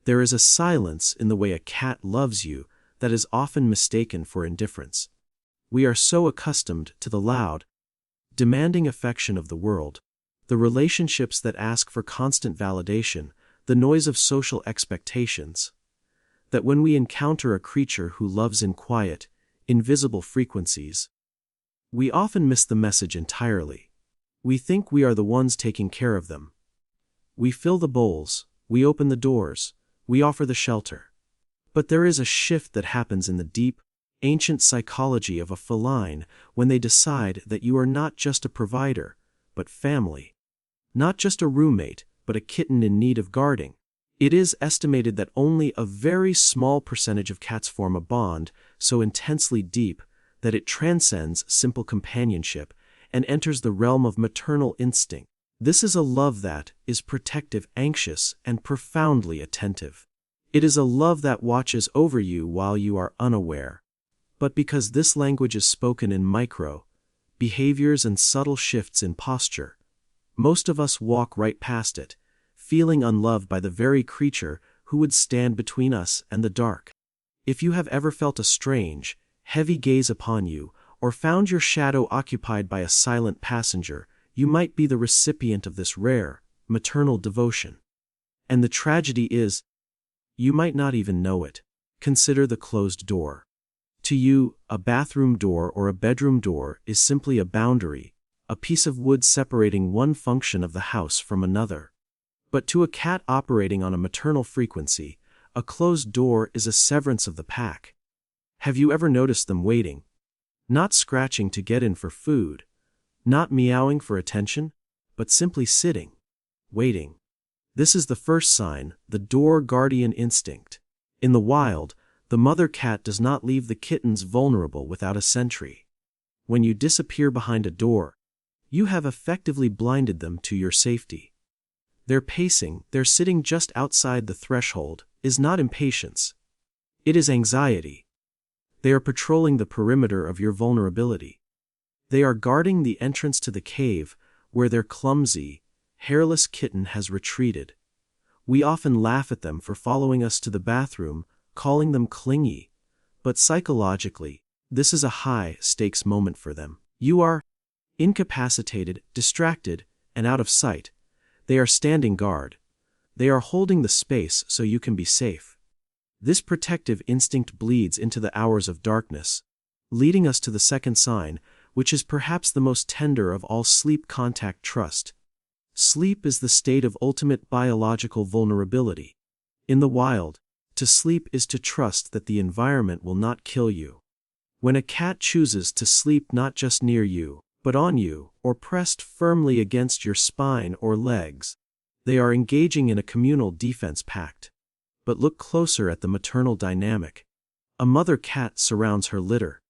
There is a silence in the way a cat loves you that is often mistaken for indifference. We are so accustomed to the loud, demanding affection of the world, the relationships that ask for constant validation, the noise of social expectations, that when we encounter a creature who loves in quiet, invisible frequencies, we often miss the message entirely. We think we are the ones taking care of them. We fill the bowls, we open the doors, we offer the shelter. But there is a shift that happens in the deep, ancient psychology of a feline when they decide that you are not just a provider, but family. Not just a roommate, but a kitten in need of guarding. It is estimated that only a very small percentage of cats form a bond so intensely deep that it transcends simple companionship and enters the realm of maternal instinct. This is a love that is protective, anxious, and profoundly attentive. It is a love that watches over you while you are unaware. But because this language is spoken in micro behaviors and subtle shifts in posture, most of us walk right past it, feeling unloved by the very creature who would stand between us and the dark. If you have ever felt a strange, heavy gaze upon you, or found your shadow occupied by a silent passenger, you might be the recipient of this rare, maternal devotion. And the tragedy is, you might not even know it. Consider the closed door. To you, a bathroom door or a bedroom door is simply a boundary, a piece of wood separating one function of the house from another. But to a cat operating on a maternal frequency, a closed door is a severance of the pack. Have you ever noticed them waiting? Not scratching to get in for food, not meowing for attention, but simply sitting, waiting. This is the first sign, the door guardian instinct. In the wild, the mother cat does not leave the kittens vulnerable without a sentry. When you disappear behind a door, you have effectively blinded them to your safety. Their pacing, their sitting just outside the threshold, is not impatience. It is anxiety. They are patrolling the perimeter of your vulnerability. They are guarding the entrance to the cave where their clumsy, hairless kitten has retreated. We often laugh at them for following us to the bathroom, calling them clingy. But psychologically, this is a high-stakes moment for them. You are incapacitated, distracted, and out of sight. They are standing guard. They are holding the space so you can be safe. This protective instinct bleeds into the hours of darkness, leading us to the second sign, which is perhaps the most tender of all sleep contact trust. Sleep is the state of ultimate biological vulnerability. In the wild, to sleep is to trust that the environment will not kill you. When a cat chooses to sleep not just near you, but on you, or pressed firmly against your spine or legs, they are engaging in a communal defense pact. But look closer at the maternal dynamic. A mother cat surrounds her litter.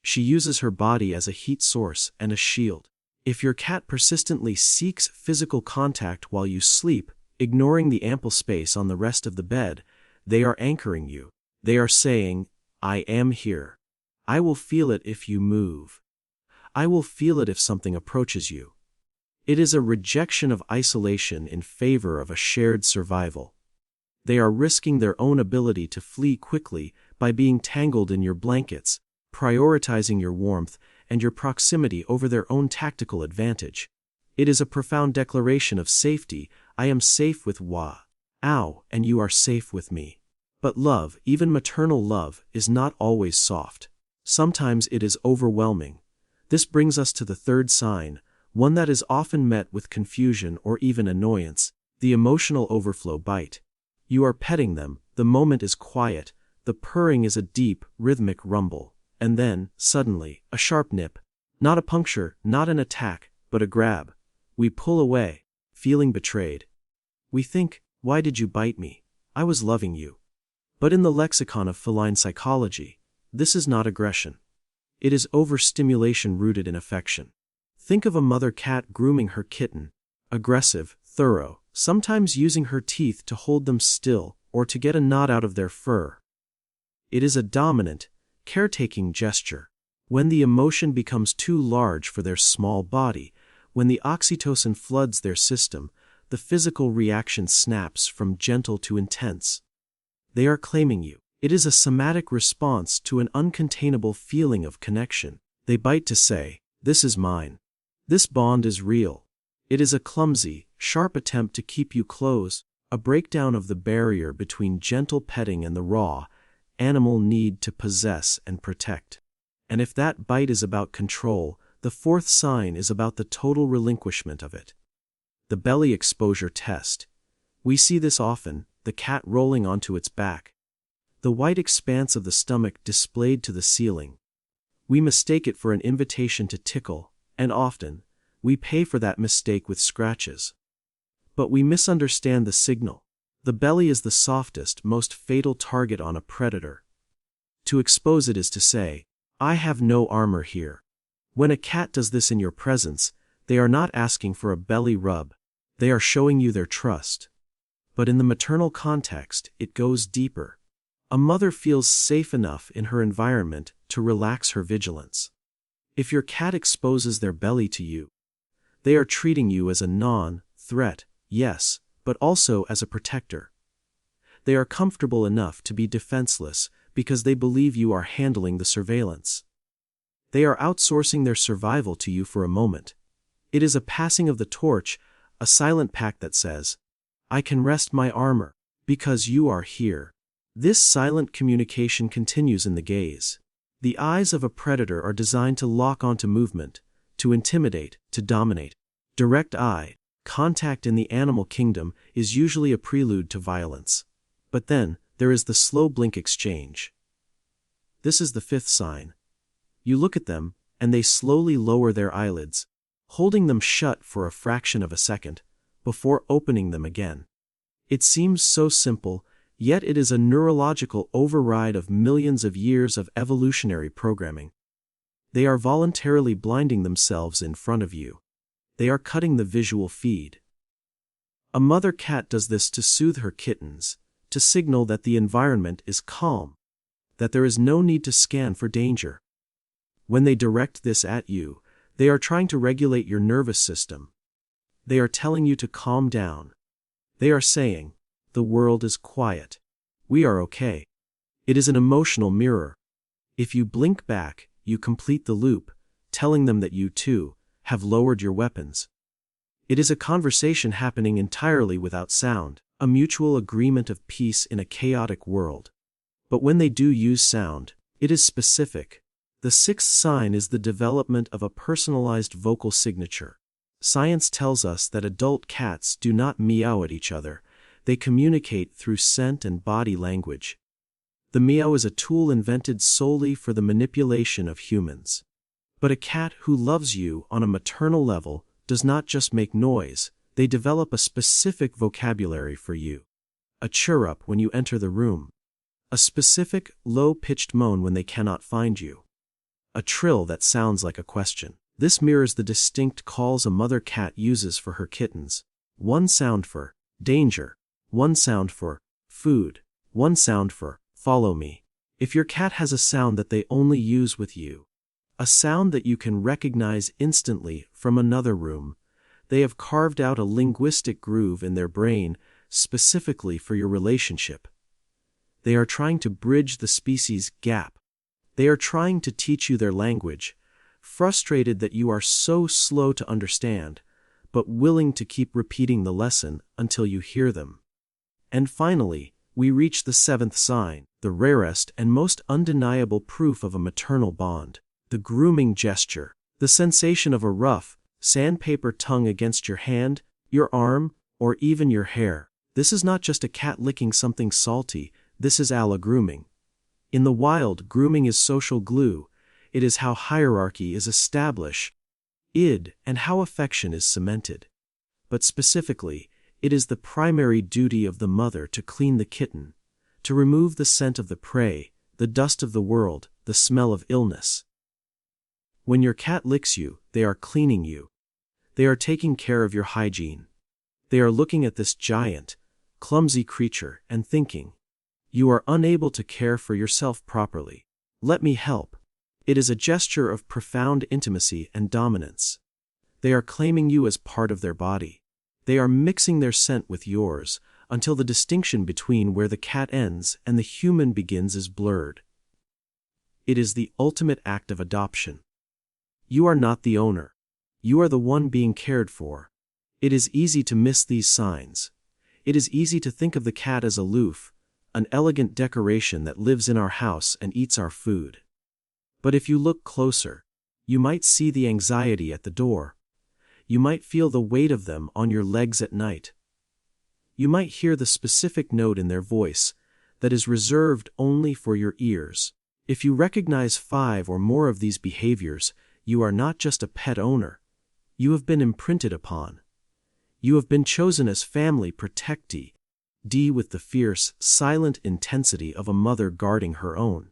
She uses her body as a heat source and a shield. If your cat persistently seeks physical contact while you sleep, ignoring the ample space on the rest of the bed, they are anchoring you. They are saying, "I am here. I will feel it if you move. I will feel it if something approaches you." It is a rejection of isolation in favor of a shared survival. They are risking their own ability to flee quickly by being tangled in your blankets, prioritizing your warmth and your proximity over their own tactical advantage. It is a profound declaration of safety. I am safe with Ow, and you are safe with me. But love, even maternal love, is not always soft. Sometimes it is overwhelming. This brings us to the third sign, one that is often met with confusion or even annoyance, the emotional overflow bite. You are petting them, the moment is quiet, the purring is a deep, rhythmic rumble, and then, suddenly, a sharp nip. Not a puncture, not an attack, but a grab. We pull away, feeling betrayed. We think, "Why did you bite me? I was loving you." But in the lexicon of feline psychology, this is not aggression. It is overstimulation rooted in affection. Think of a mother cat grooming her kitten, aggressive, thorough, sometimes using her teeth to hold them still or to get a knot out of their fur. It is a dominant, caretaking gesture. When the emotion becomes too large for their small body, when the oxytocin floods their system, the physical reaction snaps from gentle to intense. They are claiming you. It is a somatic response to an uncontainable feeling of connection. They bite to say, "This is mine. This bond is real." It is a clumsy, sharp attempt to keep you close, a breakdown of the barrier between gentle petting and the raw, animal need to possess and protect. And if that bite is about control, the fourth sign is about the total relinquishment of it. The belly exposure test. We see this often, the cat rolling onto its back, the white expanse of the stomach displayed to the ceiling. We mistake it for an invitation to tickle, and often, we pay for that mistake with scratches. But we misunderstand the signal. The belly is the softest, most fatal target on a predator. To expose it is to say, "I have no armor here." When a cat does this in your presence, they are not asking for a belly rub. They are showing you their trust. But in the maternal context, it goes deeper. A mother feels safe enough in her environment to relax her vigilance. If your cat exposes their belly to you, they are treating you as a non-threat, yes, but also as a protector. They are comfortable enough to be defenseless because they believe you are handling the surveillance. They are outsourcing their survival to you for a moment. It is a passing of the torch, a silent pact that says, "I can rest my armor, because you are here." This silent communication continues in the gaze. The eyes of a predator are designed to lock onto movement, to intimidate, to dominate. Direct eye contact in the animal kingdom is usually a prelude to violence. But then, there is the slow blink exchange. This is the fifth sign. You look at them, and they slowly lower their eyelids, holding them shut for a fraction of a second, before opening them again. It seems so simple, yet it is a neurological override of millions of years of evolutionary programming. They are voluntarily blinding themselves in front of you. They are cutting the visual feed. A mother cat does this to soothe her kittens, to signal that the environment is calm, that there is no need to scan for danger. When they direct this at you, they are trying to regulate your nervous system. They are telling you to calm down. They are saying, "The world is quiet. We are okay." It is an emotional mirror. If you blink back, you complete the loop, telling them that you, too, have lowered your weapons. It is a conversation happening entirely without sound, a mutual agreement of peace in a chaotic world. But when they do use sound, it is specific. The sixth sign is the development of a personalized vocal signature. Science tells us that adult cats do not meow at each other. They communicate through scent and body language. The meow is a tool invented solely for the manipulation of humans. But a cat who loves you on a maternal level does not just make noise, they develop a specific vocabulary for you. A chirrup when you enter the room. A specific, low-pitched moan when they cannot find you. A trill that sounds like a question. This mirrors the distinct calls a mother cat uses for her kittens. One sound for danger, one sound for food, one sound for follow me. If your cat has a sound that they only use with you, a sound that you can recognize instantly from another room, they have carved out a linguistic groove in their brain specifically for your relationship. They are trying to bridge the species gap. They are trying to teach you their language, frustrated that you are so slow to understand, but willing to keep repeating the lesson until you hear them. And finally, we reach the seventh sign, the rarest and most undeniable proof of a maternal bond. The grooming gesture. The sensation of a rough, sandpaper tongue against your hand, your arm, or even your hair. This is not just a cat licking something salty, this is grooming. In the wild, grooming is social glue. It is how hierarchy is established, and how affection is cemented. But specifically, it is the primary duty of the mother to clean the kitten, to remove the scent of the prey, the dust of the world, the smell of illness. When your cat licks you, they are cleaning you. They are taking care of your hygiene. They are looking at this giant, clumsy creature and thinking, "You are unable to care for yourself properly. Let me help." It is a gesture of profound intimacy and dominance. They are claiming you as part of their body. They are mixing their scent with yours, until the distinction between where the cat ends and the human begins is blurred. It is the ultimate act of adoption. You are not the owner. You are the one being cared for. It is easy to miss these signs. It is easy to think of the cat as aloof, an elegant decoration that lives in our house and eats our food. But if you look closer, you might see the anxiety at the door. You might feel the weight of them on your legs at night. You might hear the specific note in their voice that is reserved only for your ears. If you recognize 5 or more of these behaviors, you are not just a pet owner. You have been imprinted upon. You have been chosen as family protectee, with the fierce, silent intensity of a mother guarding her own.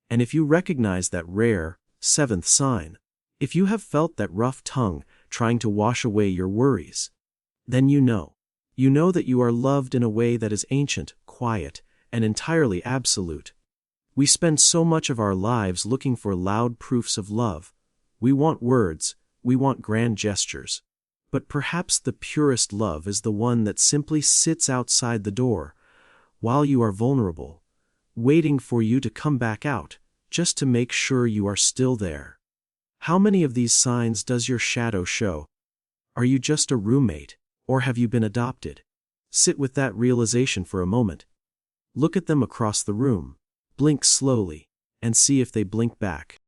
And if you recognize that rare, 7th sign, if you have felt that rough tongue trying to wash away your worries, then you know that you are loved in a way that is ancient, quiet, and entirely absolute. We spend so much of our lives looking for loud proofs of love. We want words, we want grand gestures. But perhaps the purest love is the one that simply sits outside the door, while you are vulnerable, waiting for you to come back out, just to make sure you are still there. How many of these signs does your shadow show? Are you just a roommate, or have you been adopted? Sit with that realization for a moment. Look at them across the room, blink slowly, and see if they blink back.